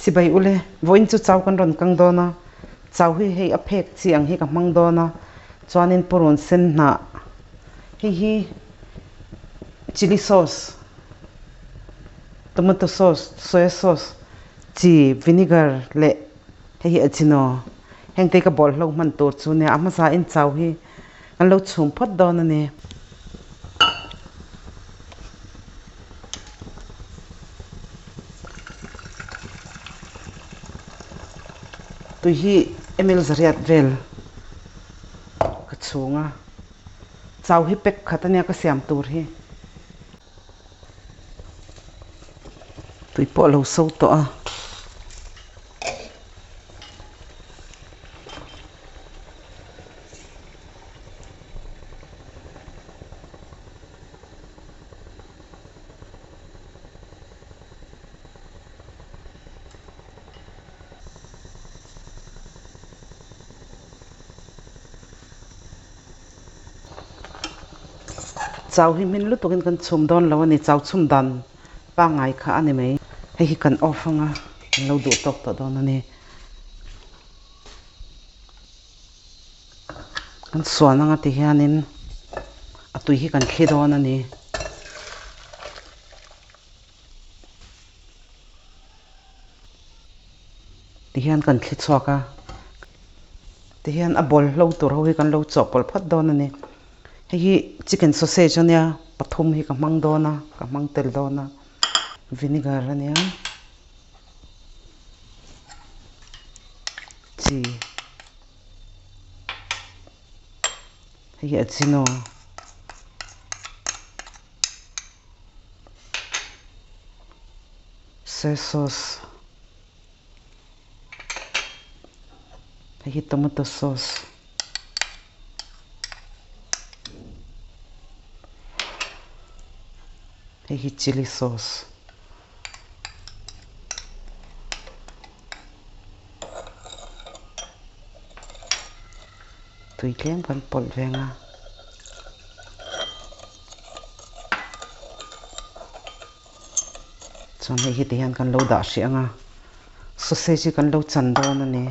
si bai ule voin chu chau kan ron kang dona chau hi hei a phek chiang hi ka mang dona chuanin purun sen na hi chili sauce tomato sauce soy sauce chi vinegar le hei achino heng te ka bol hlo man tur chu ne ama sa in chau hi an lo chhum phat dona ne tu hi emil zariat vel ka chunga chau hi pek khatania ka siam tur hi tui po lo so to a chau hi min lu tukin kan chum don lo ani chau chum dan pa ngai kha ani mai hei hi kan offanga lo du tok to don ani kan suan anga ti hianin atui hi kan thli don ani ti hian kan thli chhuaka ti hian a bol lo tur ho hi kan lo chop pol phat don ani hei chicken sausage ania pathum hi ka mang dona ka mang tel dona vinegar ania chi hei achino soy sauce hei tomato sauce hei chili sauce tui tlem kan pol venga chuan hei hi ti hian kan lo dah hrianga sausage kan lo chan dawn ani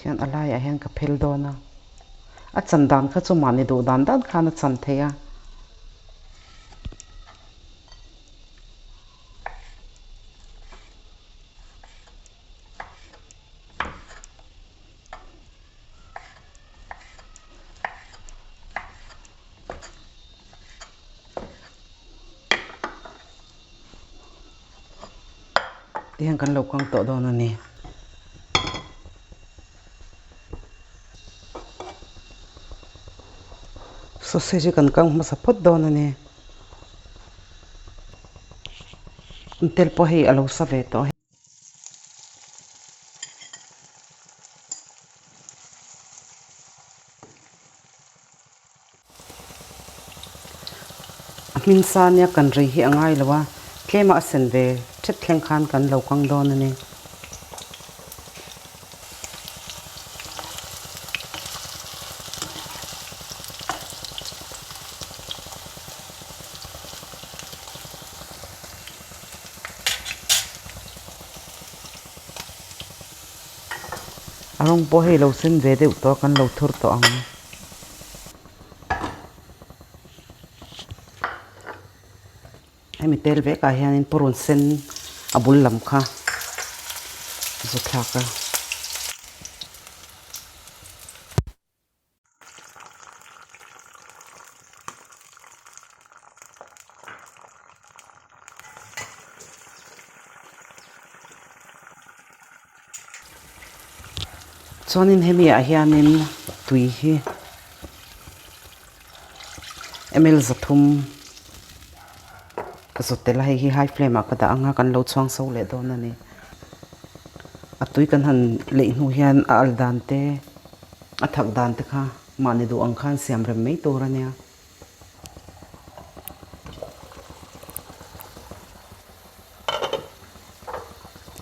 hian alai a hian ka phel dawna a chan dan kha chu mani du dan dan khan a chan theia ti hian kan lo kang to dawn ani sausage kan kang masa phot dawn ani tel po hei alo sa ve to min sa nia kan rei hi angai lawa tlema asen ve thet thleng khan kan lo kang dawn ani arong po hei lo sen ve deuh to kan lo thur to ang hemi tel ve ka hianin purun sen abul lam kha zu thlaka chuanin hemi a hianin tui hi emil zathum ka zotel hei hi high flame a ka da anga kan lo chuang so le dawn ani atui kan han le hnu hian a al dan te a thak dan te kha mani du ang khan siam rem mei tur ania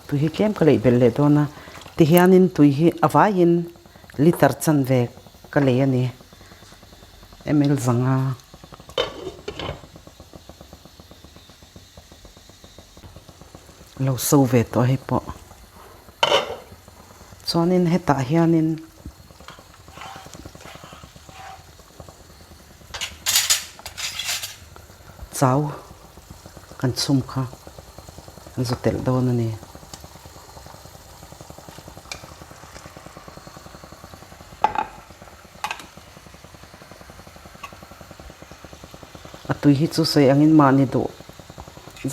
tui hi tlem ka lei bel le dawna ti hianin tui hi avain liter chan ve ka le ani emil zanga lo sâu về to hay po cho nên hết tạ hiền nên cháu cần sum kha cần giúp tel đó nè tui hi chu sei angin mani do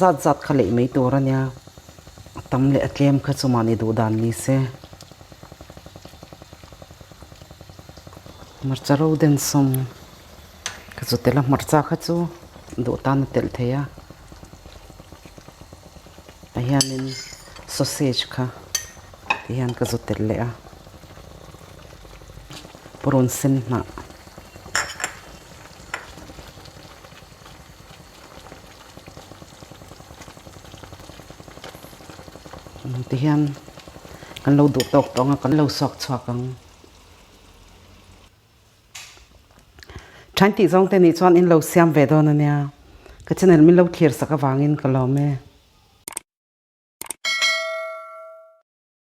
zat zat khale mei tur ania tam le atlem kha chu mani do dan ni se marcha ro den som ka chu tela marcha kha chu do tan tel theya ahianin sausage kha hian ka chu tel le a puron sen na thì hiền cần lâu đủ tộc đó cần lâu sọc sọc cần tránh tỷ dòng tên này chọn in lâu xem về đó nè cái chân này mình lâu thiệt sắc vàng in cái lò mẹ